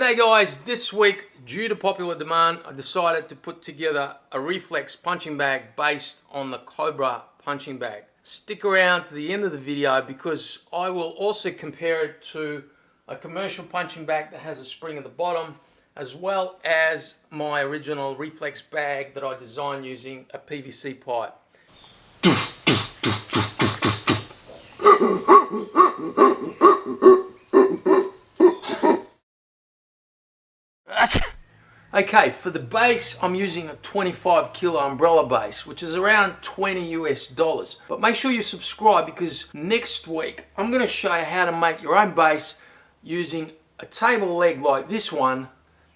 G'day guys, this week due to popular demand I decided to put together a reflex punching bag based on the Cobra punching bag. Stick around to the end of the video because I will also compare it to a commercial punching bag that has a spring at the bottom, as well as my original reflex bag that I designed using a PVC pipe. Okay, for the base, I'm using a 25 kilo umbrella base, which is around $20 US. But make sure you subscribe because next week I'm going to show you how to make your own base using a table leg like this one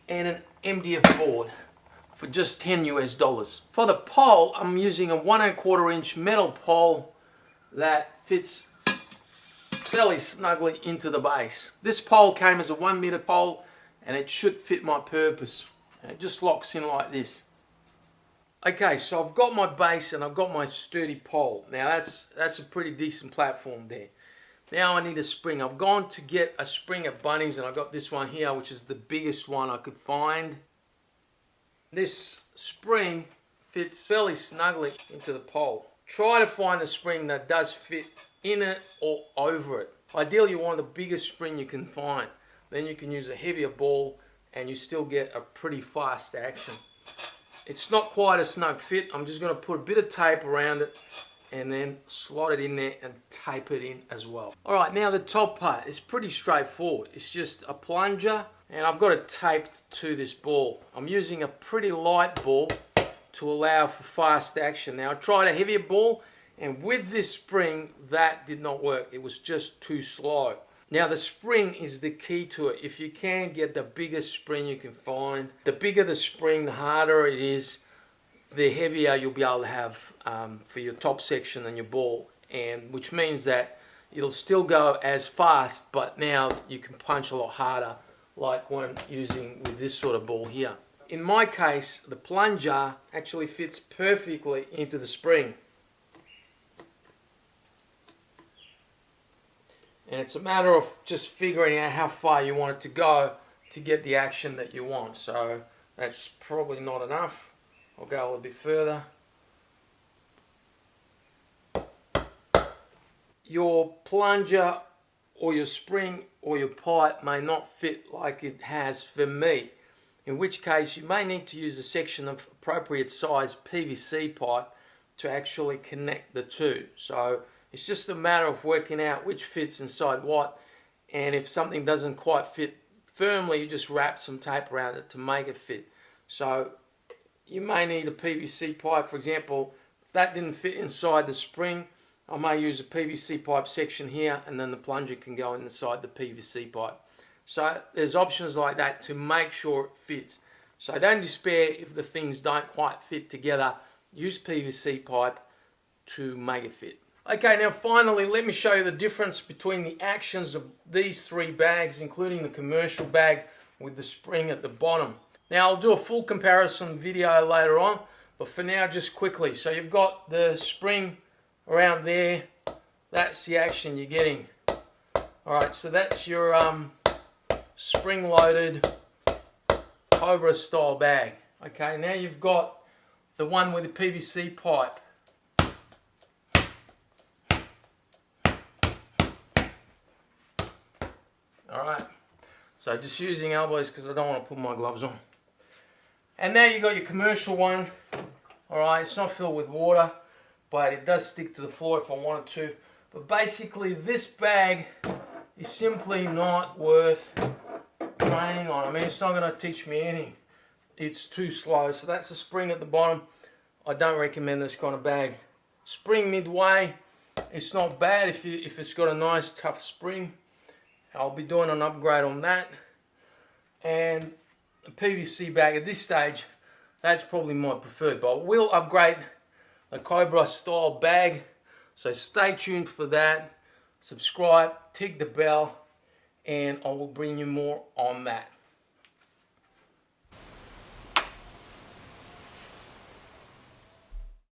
and an MDF board for just $10 US. For the pole, I'm using a 1¼ inch metal pole that fits fairly snugly into the base. This pole came as a 1 meter pole and it should fit my purpose. And it just locks in like this. Okay, so I've got my base and I've got my sturdy pole. Now that's a pretty decent platform there. Now I need a spring. I've gone to get a spring at Bunnings and I got this one here, which is the biggest one I could find. This spring fits fairly snugly into the pole. Try to find a spring that does fit in it or over it. Ideally you want the biggest spring you can find. Then you can use a heavier ball and you still get a pretty fast action. It's not quite a snug fit. I'm just going to put a bit of tape around it and then slot it in there and tape it in as well. Alright, now the top part is pretty straightforward. It's just a plunger and I've got it taped to this ball. I'm using a pretty light ball to allow for fast action. Now I tried a heavier ball and with this spring that did not work. It was just too slow. Now the spring is the key to it. If you can get the biggest spring you can find, the bigger the spring, the harder it is, the heavier you'll be able to have for your top section and your ball, and which means that it'll still go as fast, but now you can punch a lot harder, like when using with this sort of ball here. In my case, the plunger actually fits perfectly into the spring. And it's a matter of just figuring out how far you want it to go to get the action that you want. So that's probably not enough. I'll go a little bit further. Your plunger or your spring or your pipe may not fit like it has for me. In which case you may need to use a section of appropriate size PVC pipe to actually connect the two. So it's just a matter of working out which fits inside what, and if something doesn't quite fit firmly, you just wrap some tape around it to make it fit. So you may need a PVC pipe. For example, if that didn't fit inside the spring, I may use a PVC pipe section here and then the plunger can go inside the PVC pipe. So there's options like that to make sure it fits. So don't despair if the things don't quite fit together. Use PVC pipe to make it fit. Okay, now finally let me show you the difference between the actions of these three bags, including the commercial bag with the spring at the bottom. Now I'll do a full comparison video later on, but for now just quickly. So you've got the spring around there, that's the action you're getting. Alright, so that's your spring-loaded Cobra style bag. Okay, now you've got the one with the PVC pipe. Alright, so just using elbows because I don't want to put my gloves on. And now you've got your commercial one. Alright, it's not filled with water, but it does stick to the floor if I wanted to. But basically this bag is simply not worth training on. I mean, it's not going to teach me anything. It's too slow. So that's a spring at the bottom. I don't recommend this kind of bag. Spring midway, it's not bad if it's got a nice tough spring. I'll be doing an upgrade on that. And a PVC bag at this stage, that's probably my preferred, but I will upgrade the Cobra style bag. So stay tuned for that. Subscribe, tick the bell, and I will bring you more on that.